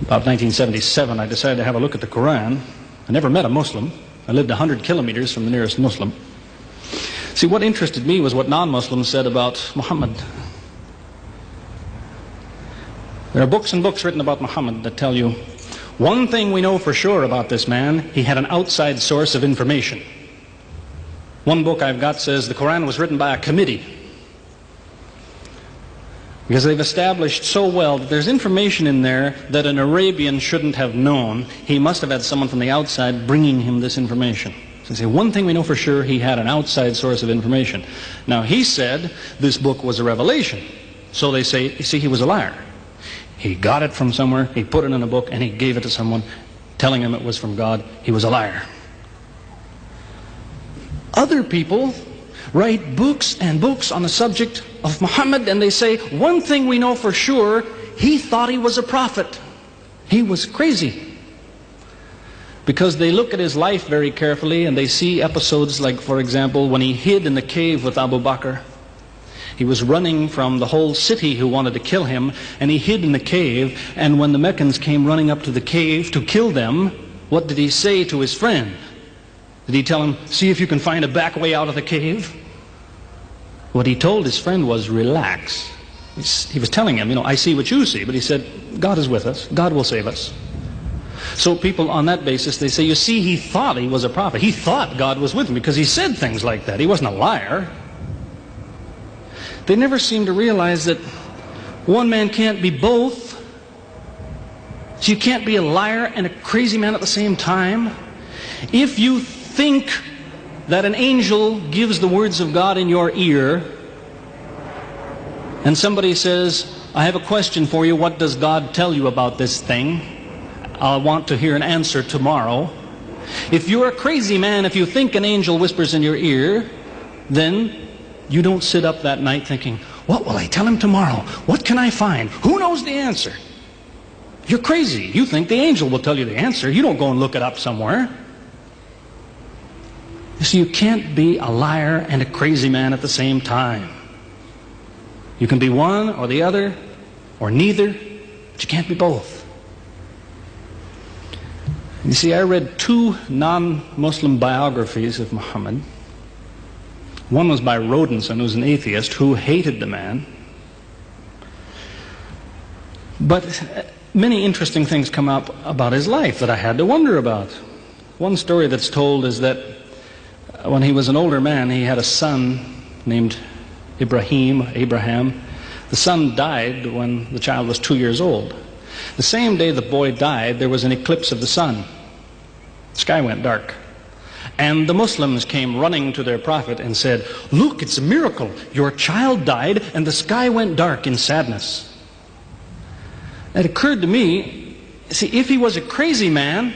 About 1977, I decided to have a look at the Quran. I never met a Muslim. I lived 100 kilometers from the nearest Muslim. See, what interested me was what non-Muslims said about Muhammad. There are books and books written about Muhammad that tell you, one thing we know for sure about this man, he had an outside source of information. One book I've got says the Quran was written by a committee, because they've established so well that there's information in there that an Arabian shouldn't have known. He must have had someone from the outside bringing him this information. So they say, one thing we know for sure, he had an outside source of information. Now, he said this book was a revelation. So they say, you see, he was a liar. He got it from somewhere, he put it in a book, and he gave it to someone, telling him it was from God. He was a liar. Other people write books and books on the subject of Muhammad, and they say, one thing we know for sure, he thought he was a prophet. He was crazy. Because they look at his life very carefully, and they see episodes like, for example, when he hid in the cave with Abu Bakr. He was running from the whole city who wanted to kill him, and he hid in the cave, and when the Meccans came running up to the cave to kill them, what did he say to his friend? Did he tell him, see if you can find a back way out of the cave? What he told his friend was, relax. He was telling him, I see what you see, but he said, God is with us. God will save us. So people on that basis, they say, you see, he thought he was a prophet. He thought God was with him because he said things like that. He wasn't a liar. They never seem to realize that one man can't be both. So you can't be a liar and a crazy man at the same time. If you think that an angel gives the words of God in your ear, and somebody says, I have a question for you, what does God tell you about this thing? I want to hear an answer tomorrow. If you're a crazy man, if you think an angel whispers in your ear, then you don't sit up that night thinking, what will I tell him tomorrow? What can I find? Who knows the answer? You're crazy. You think the angel will tell you the answer. You don't go and look it up somewhere. You see, you can't be a liar and a crazy man at the same time. You can be one or the other, or neither, but you can't be both. You see, I read two non-Muslim biographies of Muhammad. One was by Rodenson, who's an atheist, who hated the man. But many interesting things come up about his life that I had to wonder about. One story that's told is that when he was an older man, he had a son named Abraham. The son died when the child was 2 years old. The same day the boy died, there was an eclipse of the sun. The sky went dark. And the Muslims came running to their prophet and said, look, it's a miracle. Your child died and the sky went dark in sadness. It occurred to me, see, if he was a crazy man,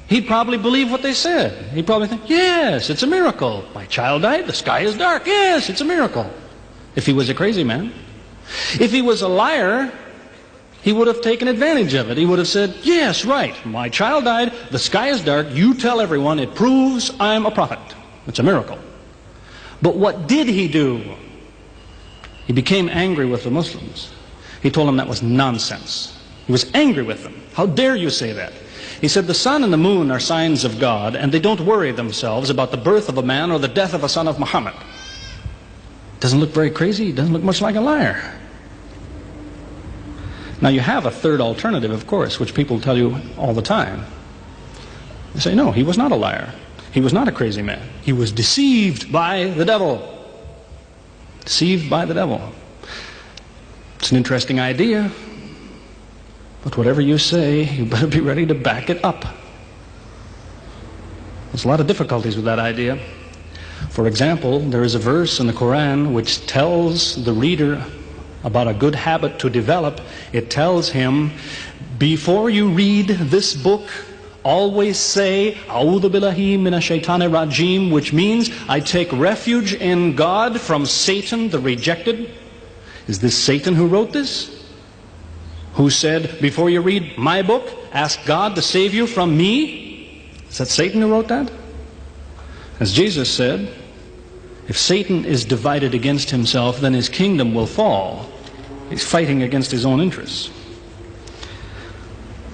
he'd probably believe what they said. He'd probably think, yes, it's a miracle. My child died, the sky is dark. Yes, it's a miracle. If he was a crazy man. If he was a liar, he would have taken advantage of it. He would have said, yes, right, my child died, the sky is dark, you tell everyone, it proves I'm a prophet. It's a miracle. But what did he do? He became angry with the Muslims. He told them that was nonsense. He was angry with them. How dare you say that? He said, the sun and the moon are signs of God, and they don't worry themselves about the birth of a man or the death of a son of Muhammad. Doesn't look very crazy. He doesn't look much like a liar. Now you have a third alternative, of course, which people tell you all the time. They say, no, he was not a liar. He was not a crazy man. He was deceived by the devil. Deceived by the devil. It's an interesting idea. But whatever you say, you better be ready to back it up. There's a lot of difficulties with that idea. For example, there is a verse in the Quran which tells the reader about a good habit to develop. It tells him, before you read this book, always say, A'udhu billahi minash shaitanir rajim, which means, I take refuge in God from Satan the rejected. Is this Satan who wrote this? Who said, before you read my book, ask God to save you from me? Is that Satan who wrote that? As Jesus said, if Satan is divided against himself, then his kingdom will fall. He's fighting against his own interests.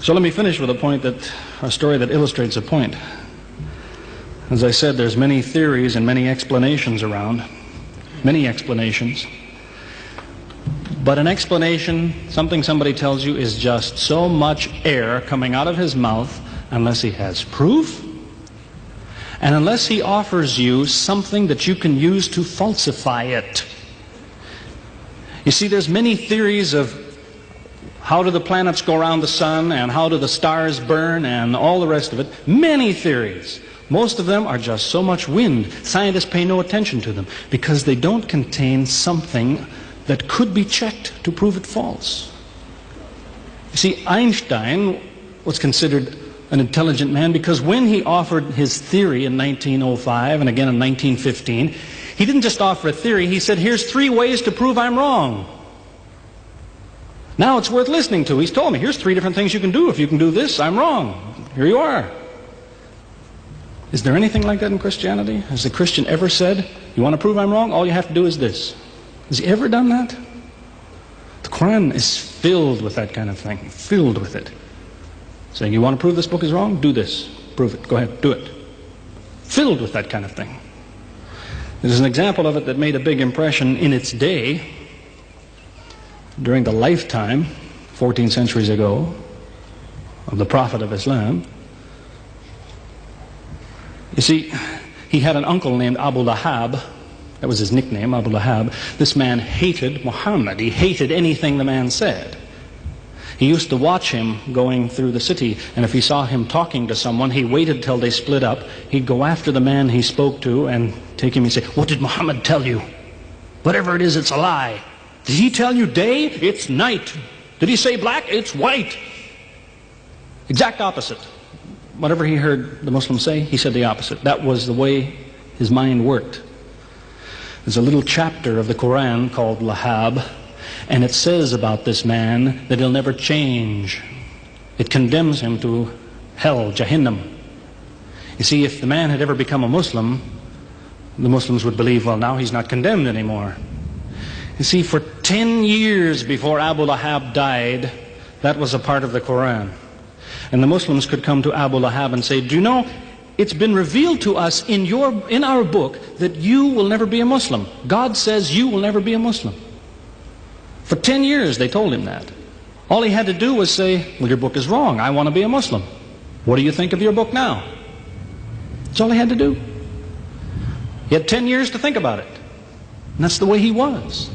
So let me finish with a story that illustrates a point. As I said, there's many theories and many explanations around. Many explanations. But an explanation, something somebody tells you, is just so much air coming out of his mouth unless he has proof and unless he offers you something that you can use to falsify it. You see, there's many theories of how do the planets go around the sun and how do the stars burn and all the rest of it. Many theories. Most of them are just so much wind. Scientists pay no attention to them because they don't contain something that could be checked to prove it false. You see, Einstein was considered an intelligent man because when he offered his theory in 1905 and again in 1915, he didn't just offer a theory, he said, here's 3 ways to prove I'm wrong. Now it's worth listening to. He's told me, here's 3 different things you can do. If you can do this, I'm wrong. Here you are. Is there anything like that in Christianity? Has the Christian ever said, you want to prove I'm wrong? All you have to do is this. Has he ever done that? The Quran is filled with that kind of thing. Filled with it. Saying, you want to prove this book is wrong? Do this. Prove it. Go ahead. Do it. Filled with that kind of thing. There's an example of it that made a big impression in its day, during the lifetime, 14 centuries ago, of the Prophet of Islam. You see, he had an uncle named Abu Lahab. That was his nickname, Abu Lahab. This man hated Muhammad. He hated anything the man said. He used to watch him going through the city, and if he saw him talking to someone, he waited till they split up. He'd go after the man he spoke to and take him and say, what did Muhammad tell you? Whatever it is, it's a lie. Did he tell you day? It's night. Did he say black? It's white. Exact opposite. Whatever he heard the Muslims say, he said the opposite. That was the way his mind worked. There's a little chapter of the Quran called Lahab, and it says about this man that he'll never change. It condemns him to hell, Jahannam. You see, if the man had ever become a Muslim, the Muslims would believe, well, now he's not condemned anymore. You see, for 10 years before Abu Lahab died, that was a part of the Quran. And the Muslims could come to Abu Lahab and say, do you know, it's been revealed to us in our book that you will never be a Muslim. God says you will never be a Muslim. For 10 years they told him that. All he had to do was say, well, your book is wrong. I want to be a Muslim. What do you think of your book now? That's all he had to do. He had 10 years to think about it. And that's the way he was.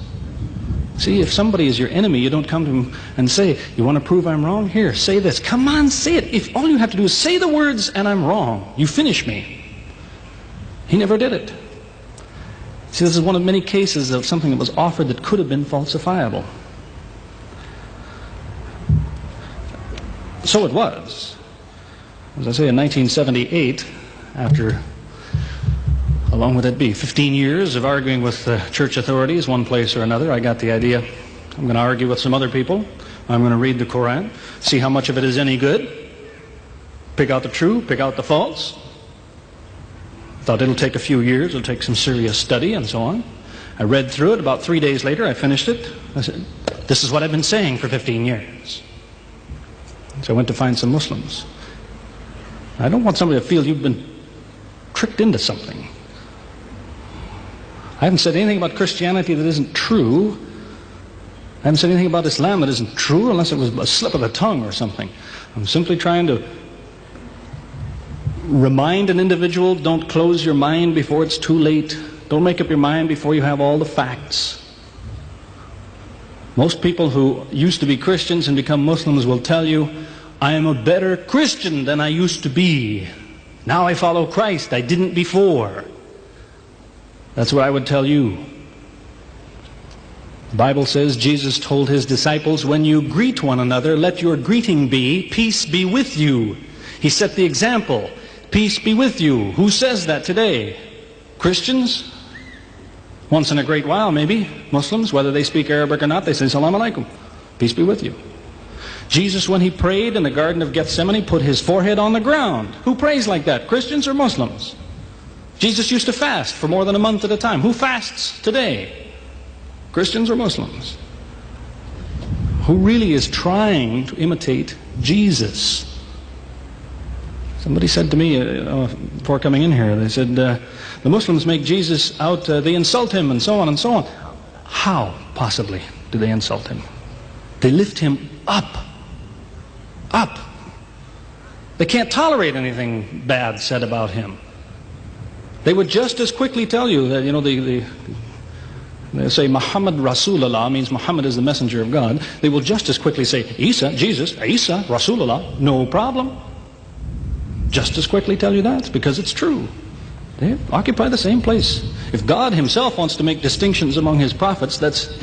See, if somebody is your enemy, you don't come to him and say, you want to prove I'm wrong? Here, say this. Come on, say it. If all you have to do is say the words and I'm wrong, you finish me. He never did it. See, this is one of many cases of something that was offered that could have been falsifiable. So it was. As I say, in 1978, after, how long would that be? 15 years of arguing with church authorities, one place or another, I got the idea. I'm going to argue with some other people. I'm going to read the Quran, see how much of it is any good, pick out the true, pick out the false. Thought it'll take a few years, it'll take some serious study and so on. I read through it. About 3 days later, I finished it. I said, this is what I've been saying for 15 years. So I went to find some Muslims. I don't want somebody to feel you've been tricked into something. I haven't said anything about Christianity that isn't true. I haven't said anything about Islam that isn't true, unless it was a slip of the tongue or something. I'm simply trying to remind an individual, don't close your mind before it's too late. Don't make up your mind before you have all the facts. Most people who used to be Christians and become Muslims will tell you, I am a better Christian than I used to be. Now I follow Christ. I didn't before. That's what I would tell you. The Bible says Jesus told his disciples, when you greet one another, let your greeting be, peace be with you. He set the example. Peace be with you. Who says that today? Christians? Once in a great while, maybe. Muslims, whether they speak Arabic or not, they say, Salaam alaikum. Peace be with you. Jesus, when he prayed in the Garden of Gethsemane, put his forehead on the ground. Who prays like that? Christians or Muslims? Jesus used to fast for more than a month at a time. Who fasts today? Christians or Muslims? who really is trying to imitate Jesus. Somebody said to me before coming in here, they said, the Muslims make Jesus out, they insult him and so on and so on. How, possibly, do they insult him? They lift him up. Up. They can't tolerate anything bad said about him. They would just as quickly tell you that, they say Muhammad Rasulullah means Muhammad is the messenger of God. They will just as quickly say Isa, Jesus, Isa, Rasulullah, no problem. Just as quickly tell you that, because it's true. They occupy the same place. If God himself wants to make distinctions among his prophets, that's